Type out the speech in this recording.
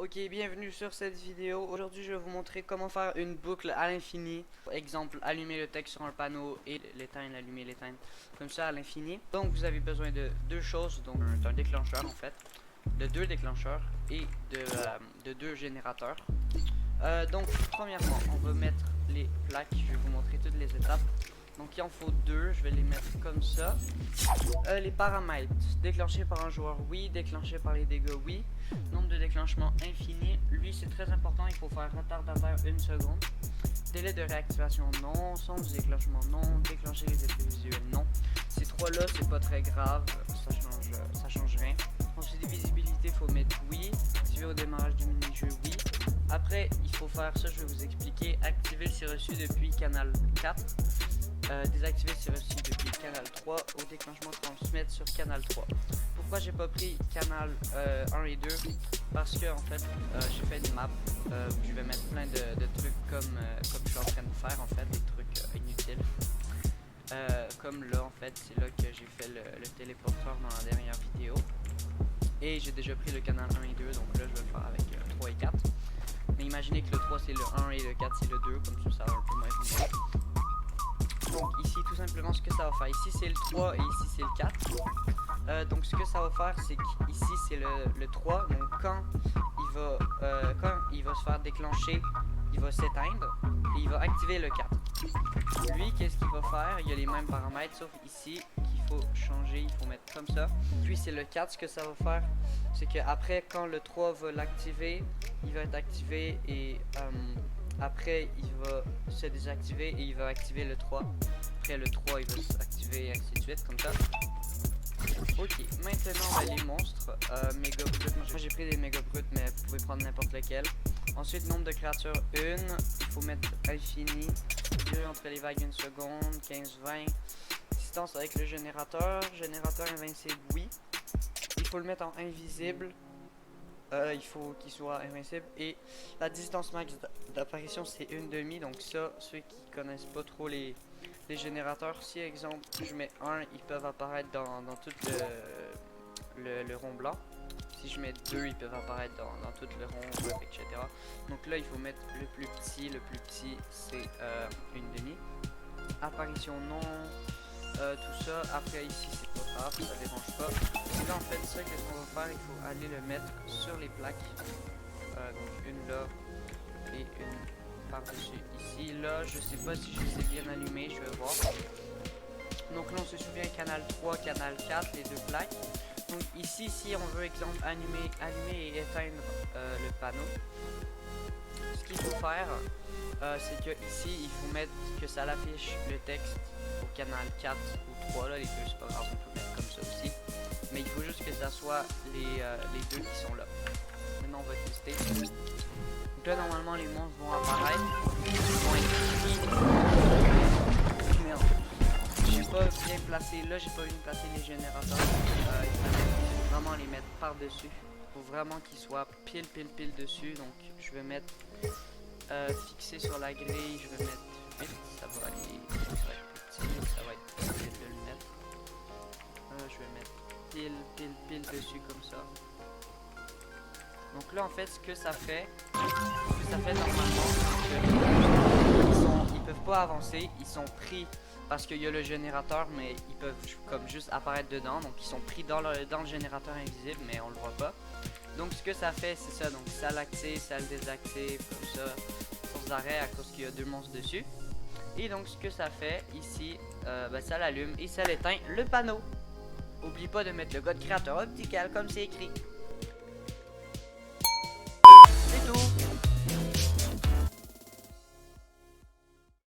Ok, bienvenue sur cette vidéo. Aujourd'hui, je vais vous montrer comment faire une boucle à l'infini. Exemple, allumer le texte sur un panneau et l'éteindre, allumer, l'éteindre, comme ça à l'infini. Donc, vous avez besoin de deux choses, donc d'un déclencheur en fait, de deux déclencheurs et de deux générateurs. Donc, premièrement, on va mettre les plaques. Je vais vous montrer toutes les étapes. Donc il en faut deux, je vais les mettre comme ça. Les paramètres, déclenché par un joueur, oui. Déclenché par les dégâts, oui. Nombre de déclenchements infini, lui c'est très important, il faut faire retardataire 1 seconde. Délai de réactivation, non. Son du déclenchement, non. Déclencher les effets visuels, non. Ces trois là c'est pas très grave, ça change rien. Ensuite visibilité, faut mettre oui. Activer au démarrage du mini-jeu, oui. Après il faut faire ça, je vais vous expliquer. Activer le c'est reçu depuis canal 4. Désactiver c'est reçu depuis canal 3 au déclenchement transmettre sur canal 3. Pourquoi j'ai pas pris canal 1 et 2? Parce que en fait j'ai fait une map où je vais mettre plein de trucs comme je suis en train de faire en fait, des trucs inutiles. Comme là en fait, c'est là que j'ai fait le téléporteur dans la dernière vidéo. Et j'ai déjà pris le canal 1 et 2, donc là je vais le faire avec 3 et 4. Mais imaginez que le 3 c'est le 1 et le 4 c'est le 2, comme ça va un peu moins venir. Donc ici tout simplement ce que ça va faire, ici c'est le 3 et ici c'est le 4. Donc ce que ça va faire c'est qu'ici c'est le 3, donc quand il va se faire déclencher, il va s'éteindre et il va activer le 4. Lui qu'est-ce qu'il va faire? Il y a les mêmes paramètres sauf ici qu'il faut changer, il faut mettre comme ça. Puis c'est le 4, ce que ça va faire c'est que après quand le 3 va l'activer, il va être activé et après il va se désactiver et il va activer le 3. Après le 3 il va s'activer et ainsi de suite comme ça. Ok, maintenant les monstres, méga brut. Moi j'ai pris des méga bruts mais vous pouvez prendre n'importe lequel. Ensuite nombre de créatures 1, il faut mettre infini. Durée entre les vagues 1 seconde, 15-20. Distance avec le générateur, générateur invincible oui. Il faut le mettre en invisible. Il faut qu'il soit invincible et la distance max d'apparition c'est 1/2, donc ça ceux qui connaissent pas trop les générateurs, si exemple je mets 1 ils peuvent apparaître dans tout le rond blanc, si je mets 2 ils peuvent apparaître dans tout le rond etc. Donc là il faut mettre le plus petit c'est 1/2. Apparition non. Tout ça, après ici c'est pas grave, ça dérange pas. Là en fait ça qu'est-ce qu'on va faire, il faut aller le mettre sur les plaques. Donc une là et une par dessus ici. Là je sais pas si je les ai bien allumés, je vais voir. Donc là on se souvient canal 3, canal 4, les deux plaques. Donc ici si on veut exemple allumer et éteindre le panneau, ce qu'il faut faire c'est que ici il faut mettre que ça l'affiche le texte au canal 4 ou 3 là, les deux c'est pas grave, on peut mettre comme ça aussi. Mais il faut juste que ça soit les deux qui sont là. Maintenant on va tester. Donc là normalement les monstres vont apparaître. Ils vont être merde. J'ai pas bien placé, là j'ai pas bien placé les générateurs. Il fallait vraiment les mettre par dessus. Faut vraiment qu'ils soient pile dessus. Donc je vais mettre fixé sur la grille, je vais mettre 8, ça va aller, ça va être facile de le mettre. Je vais mettre pile dessus comme ça. Donc là en fait ce que ça fait normalement ils peuvent pas avancer, ils sont pris parce qu'il y a le générateur mais ils peuvent comme juste apparaître dedans, donc ils sont pris dans le générateur invisible mais on le voit pas. Donc ce que ça fait c'est ça, donc ça l'active, ça le désactive comme ça sans arrêt à cause qu'il y a deux monstres dessus. Et donc ce que ça fait ici, ça l'allume et ça l'éteint le panneau. Oublie pas de mettre le code créateur optical comme c'est écrit.